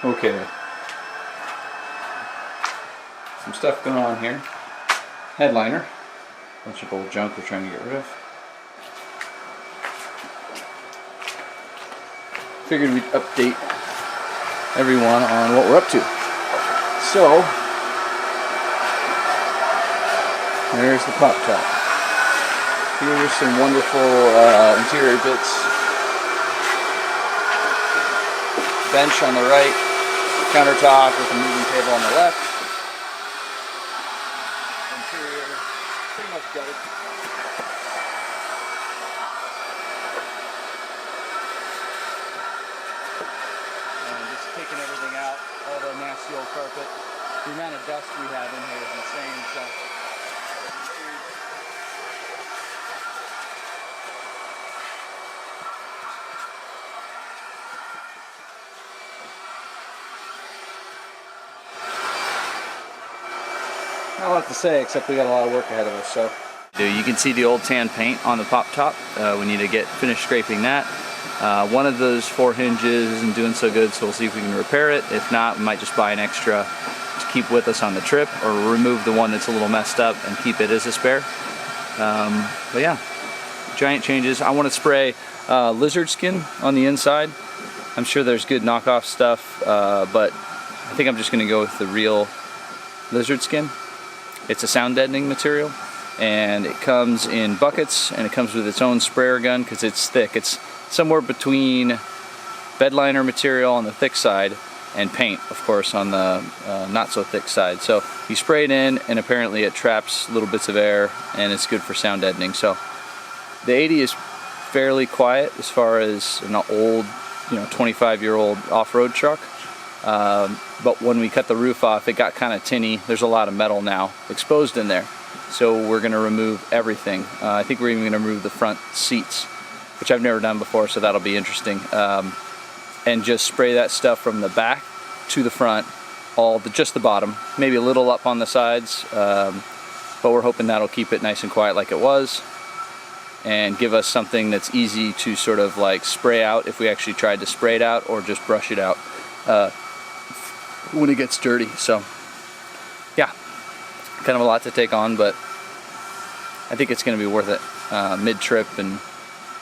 Okay. Some stuff going on here. Headliner. Bunch of old junk we're trying to get rid of. Figured we'd update everyone on what we're up to. So, there's the pop top. Here's some wonderful interior bits. Bench on the right, countertop with a moving table on the left. Interior, pretty much gutted. Just taking everything out, all the nasty old carpet. The amount of dust we have in here is insane. So. Not a lot to say, except we got a lot of work ahead of us. So, you can see the old tan paint on the pop top. We need to get finished scraping that. One of those 4 hinges isn't doing so good, so we'll see if we can repair it. If not, we might just buy an extra to keep with us on the trip, or remove the one that's a little messed up and keep it as a spare. But yeah, giant changes. I want to spray lizard skin on the inside. I'm sure there's good knockoff stuff, but I think I'm just going to go with the real lizard skin. It's a sound deadening material, and it comes in buckets, and it comes with its own sprayer gun because it's thick. It's somewhere between bed liner material on the thick side and paint, of course, on the not so thick side. So you spray it in, and apparently it traps little bits of air, and it's good for sound deadening. So the 80 is fairly quiet as far as an old, 25-year-old off-road truck. But when we cut the roof off, it got kind of tinny. There's a lot of metal now exposed in there. So we're going to remove everything. I think we're even going to remove the front seats, which I've never done before, so that'll be interesting. And just spray that stuff from the back to the front, just the bottom, maybe a little up on the sides. But we're hoping that'll keep it nice and quiet like it was, and give us something that's easy to sort of like spray out if we actually tried to spray it out, or just brush it out when it gets dirty. So yeah, kind of a lot to take on, but I think it's going to be worth it mid-trip,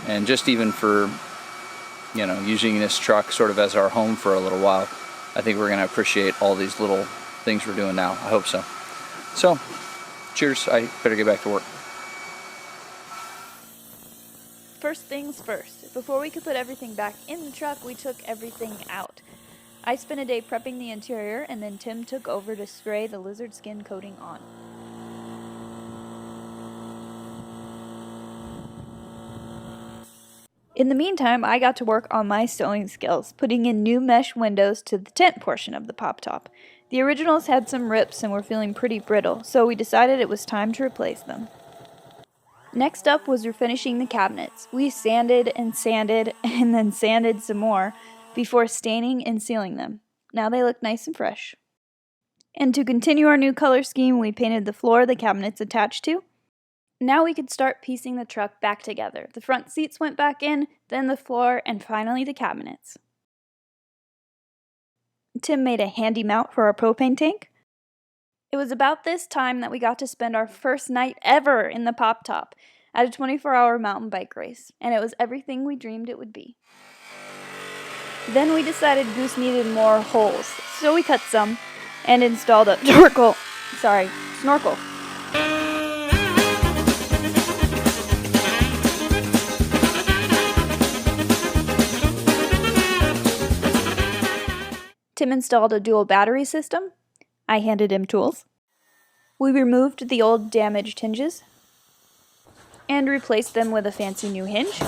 and just even for using this truck sort of as our home for a little while. I think we're going to appreciate all these little things we're doing now. I hope so. So cheers. I better get back to work. First things first, before we could put everything back in the truck, we took everything out. I spent a day prepping the interior, and then Tim took over to spray the lizard skin coating on. In the meantime, I got to work on my sewing skills, putting in new mesh windows to the tent portion of the pop top. The originals had some rips and were feeling pretty brittle, so we decided it was time to replace them. Next up was refinishing the cabinets. We sanded and then sanded some more before staining and sealing them. Now they look nice and fresh. And to continue our new color scheme, we painted the floor the cabinets attached to. Now we could start piecing the truck back together. The front seats went back in, then the floor, and finally the cabinets. Tim made a handy mount for our propane tank. It was about this time that we got to spend our first night ever in the pop top at a 24-hour mountain bike race, and it was everything we dreamed it would be. Then we decided Goose needed more holes, so we cut some and installed a snorkel. Tim installed a dual battery system. I handed him tools. We removed the old damaged hinges and replaced them with a fancy new hinge.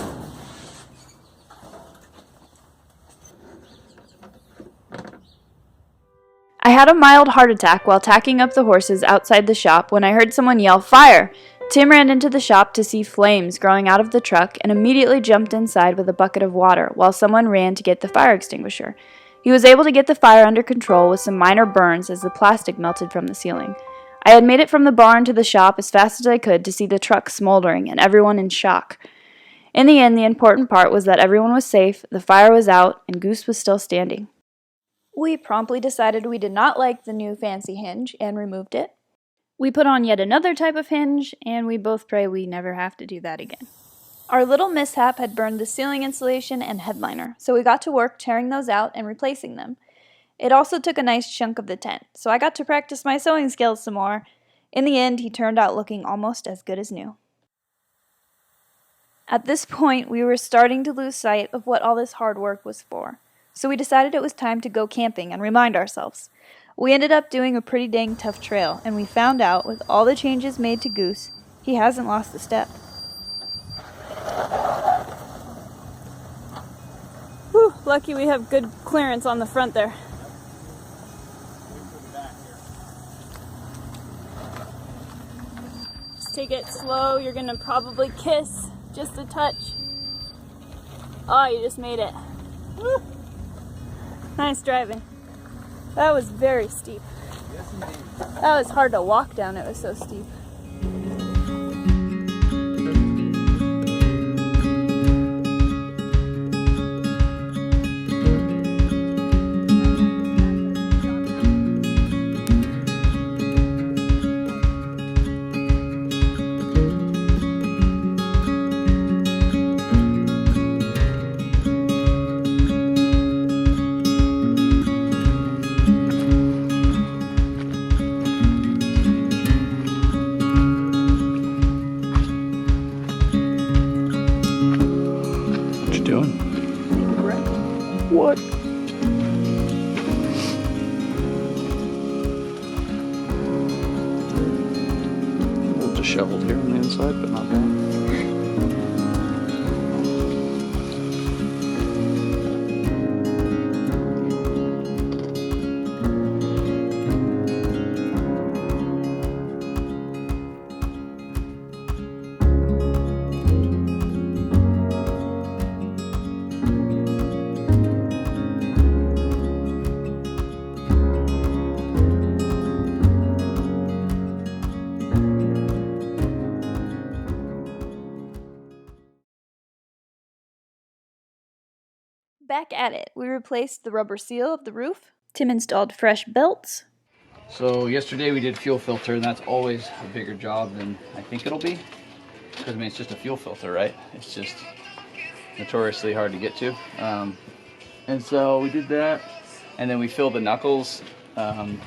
I had a mild heart attack while tacking up the horses outside the shop when I heard someone yell, "Fire!" Tim ran into the shop to see flames growing out of the truck and immediately jumped inside with a bucket of water while someone ran to get the fire extinguisher. He was able to get the fire under control with some minor burns as the plastic melted from the ceiling. I had made it from the barn to the shop as fast as I could to see the truck smoldering and everyone in shock. In the end, the important part was that everyone was safe, the fire was out, and Goose was still standing. We promptly decided we did not like the new fancy hinge and removed it. We put on yet another type of hinge, and we both pray we never have to do that again. Our little mishap had burned the ceiling insulation and headliner, so we got to work tearing those out and replacing them. It also took a nice chunk of the tent, so I got to practice my sewing skills some more. In the end, he turned out looking almost as good as new. At this point, we were starting to lose sight of what all this hard work was for, so we decided it was time to go camping and remind ourselves. We ended up doing a pretty dang tough trail, and we found out, with all the changes made to Goose, he hasn't lost a step. Whew, lucky we have good clearance on the front there. Just take it slow, you're gonna probably kiss just a touch. Oh, you just made it. Woo. Nice driving. That was very steep. Yes, indeed. That was hard to walk down, it was so steep. What? A little disheveled here on the inside, but not bad. Back at it, we replaced the rubber seal of the roof. Tim installed fresh belts. So yesterday we did fuel filter, and that's always a bigger job than I think it'll be. Because I mean, it's just a fuel filter, right? It's just notoriously hard to get to. And so we did that, and then we filled the knuckles. And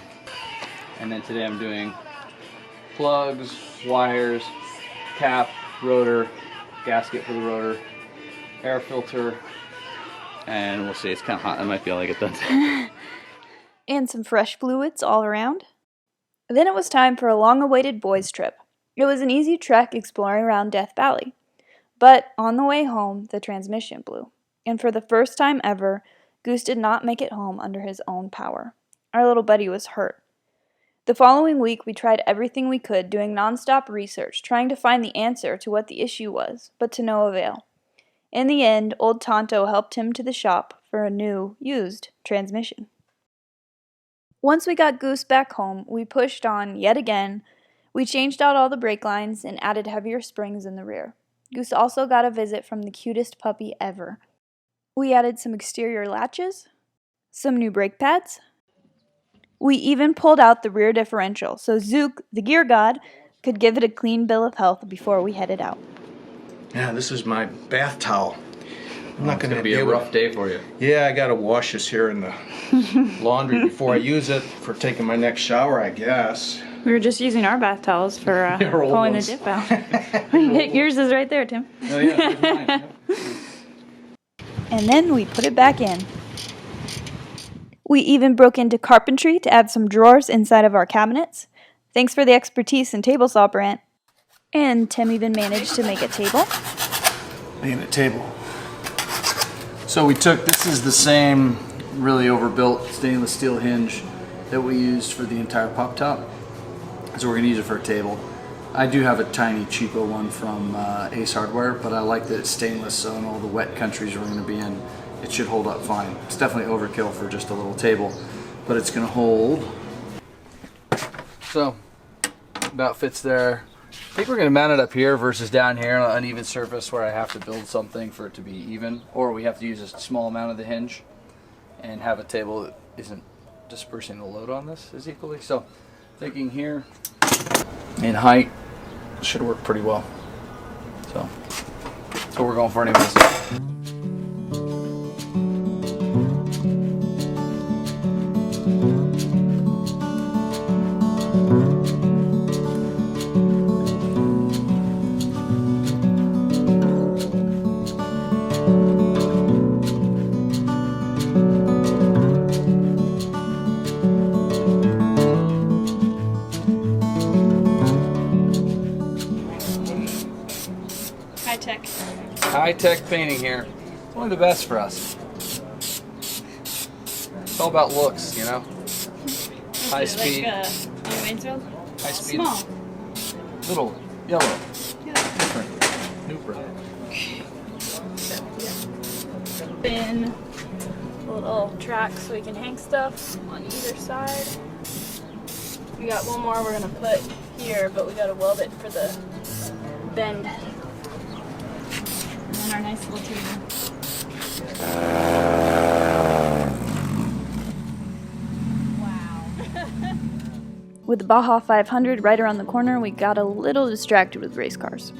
then today I'm doing plugs, wires, cap, rotor, gasket for the rotor, air filter, and we'll see. It's kind of hot. I might be able to get done. And some fresh fluids all around. Then it was time for a long-awaited boys' trip. It was an easy trek exploring around Death Valley. But on the way home, the transmission blew. And for the first time ever, Goose did not make it home under his own power. Our little buddy was hurt. The following week, we tried everything we could, doing nonstop research, trying to find the answer to what the issue was, but to no avail. In the end, old Tonto helped him to the shop for a new, used transmission. Once we got Goose back home, we pushed on yet again. We changed out all the brake lines and added heavier springs in the rear. Goose also got a visit from the cutest puppy ever. We added some exterior latches, some new brake pads. We even pulled out the rear differential so Zook, the gear god, could give it a clean bill of health before we headed out. Yeah, this is my bath towel. I'm not going to be a rough day for you. Yeah, I got to wash this here in the laundry before I use it for taking my next shower, I guess. We were just using our bath towels for pulling the dip out. Yours is right there, Tim. Oh yeah, And then we put it back in. We even broke into carpentry to add some drawers inside of our cabinets. Thanks for the expertise in table saw, Brant. And Tim even managed to make a table. Making a table. So we took, this is the same really overbuilt stainless steel hinge that we used for the entire pop top. So we're gonna use it for a table. I do have a tiny cheapo one from Ace Hardware, but I like that it's stainless, so in all the wet countries we're gonna be in, it should hold up fine. It's definitely overkill for just a little table, but it's gonna hold. So, about fits there. I think we're gonna mount it up here versus down here on an uneven surface where I have to build something for it to be even, or we have to use a small amount of the hinge and have a table isn't dispersing the load on this as equally. So thinking here in height should work pretty well. So that's what we're going for anyways. High-tech painting here. It's only the best for us. It's all about looks, you know? High speed. Like High speed. Small. Little. Yellow. Yeah. Different. Nooper. Bin a little track so we can hang stuff on either side. We got one more we're gonna put here, but we gotta weld it for the bend. And then our nice little table. Wow. With the Baja 500 right around the corner, we got a little distracted with race cars.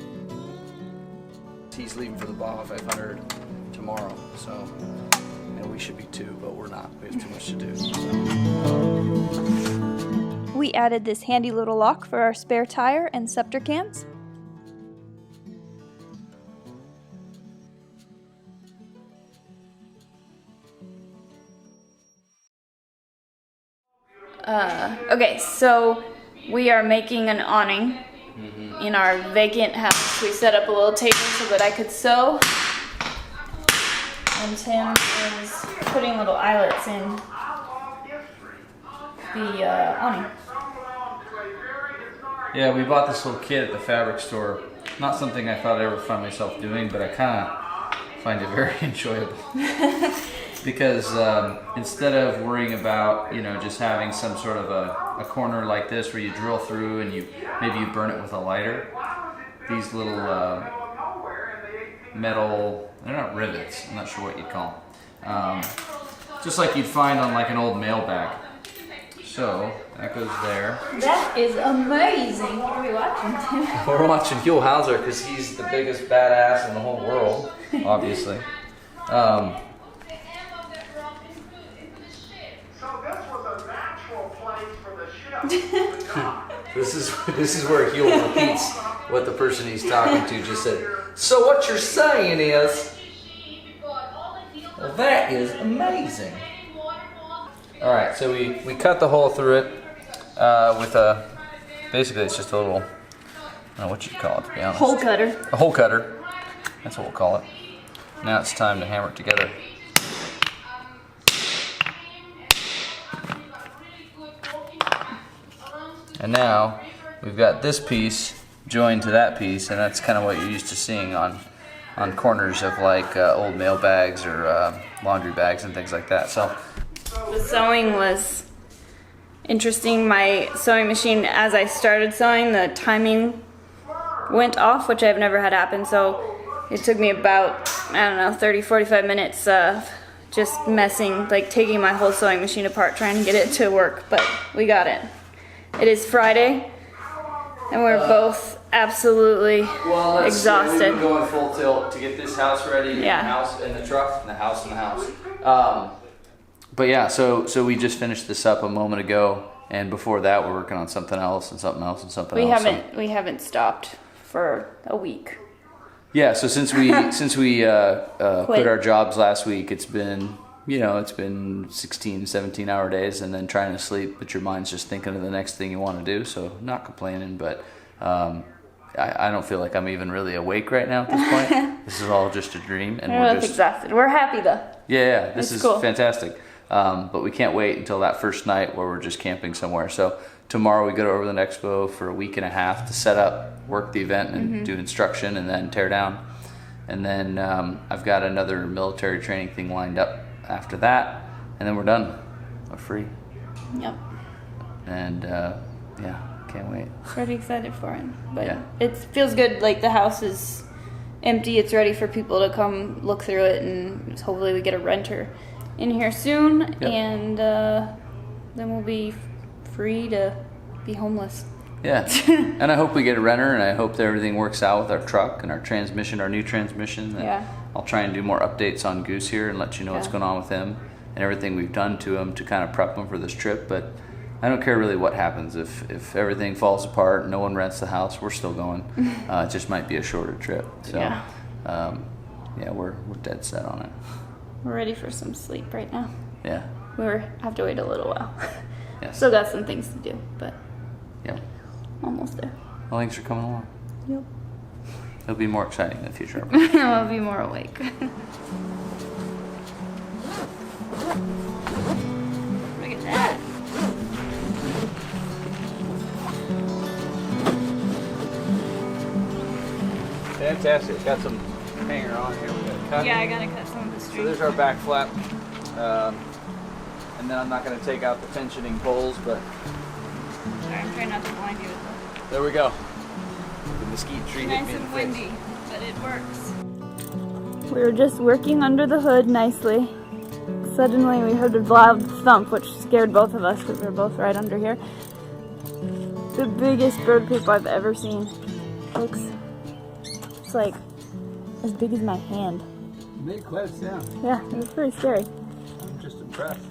He's leaving for the Baja 500 tomorrow, so, and we should be too, but we're not. We have too much to do. So. We added this handy little lock for our spare tire and scepter cans. Okay, so we are making an awning in our vacant house. We set up a little table so that I could sew. And Tim is putting little eyelets in the awning. Yeah, we bought this little kit at the fabric store. Not something I thought I'd ever find myself doing, but I kind of find it very enjoyable. Because instead of worrying about, you know, just having some sort of a corner like this where you drill through and maybe you burn it with a lighter, these little metal, they're not rivets, I'm not sure what you'd call them, just like you'd find on like an old mail bag. So that goes there. That is amazing. What are we watching, Tim? We're watching Huell Hauser because he's the biggest badass in the whole world, obviously. This is where Huell repeats what the person he's talking to just said. So what you're saying is, well, that is amazing. All right, so we cut the hole through it with basically it's just a little, I don't know what you'd call it to be honest. Hole cutter. A hole cutter. That's what we'll call it. Now it's time to hammer it together. And now we've got this piece joined to that piece, and that's kind of what you're used to seeing on corners of like old mail bags or laundry bags and things like that. So the sewing was interesting. My sewing machine, as I started sewing, the timing went off, which I've never had happen. So it took me about, I don't know, 30, 45 minutes just messing, like taking my whole sewing machine apart, trying to get it to work, but we got it. It is Friday, and we're both absolutely exhausted. We've been going full tilt to get this house ready, and the house and the truck, and the house and the house. But yeah, so we just finished this up a moment ago, and before that, we're working on something else and something else and something else. We haven't stopped for a week. Yeah, so since we quit our jobs last week, it's been 16, 17 hour days, and then trying to sleep, but your mind's just thinking of the next thing you want to do. So not complaining, but I don't feel like I'm even really awake right now at this point. This is all just a dream, and we're just exhausted. We're happy though. Yeah, this is cool. Fantastic. But we can't wait until that first night where we're just camping somewhere. So tomorrow we go to Overland Expo for a week and a half to set up, work the event, and do instruction, and then tear down. And then I've got another military training thing lined up after that, and then we're done. We're free. Yep. And can't wait. Pretty excited for it. But it feels good. Like the house is empty. It's ready for people to come look through it, and hopefully we get a renter in here soon, Yep. and then we'll be free to be homeless. Yeah, and I hope we get a renter, and I hope that everything works out with our truck and our transmission, our new transmission. And Yeah. I'll try and do more updates on Goose here and let you know what's Yeah. going on with him and everything we've done to him to kind of prep him for this trip. But I don't care really what happens. If everything falls apart and no one rents the house, we're still going. It just might be a shorter trip. So, Yeah. yeah, we're dead set on it. We're ready for some sleep right now. Yeah. We have to wait a little while. Yes. Still got some things to do, but Yeah. almost there. Well, thanks for coming along. Yep. It'll be more exciting in the future. I'll be more awake. Look at that. Fantastic. Got some hanger on here. We gotta cut. Yeah, I gotta cut some of the So string. there's our back flap. And then I'm not going to take out the tensioning poles, but Sorry, I'm trying not to blind you with there we go. The mesquite tree it. hit Nice me in and the face. windy, but it works. We were just working under the hood nicely. Suddenly we heard a loud thump, which scared both of us because we're both right under here. The biggest bird poop I've ever seen. It's like as big as my hand. Made quite a sound. Yeah, it was pretty scary. I'm just impressed.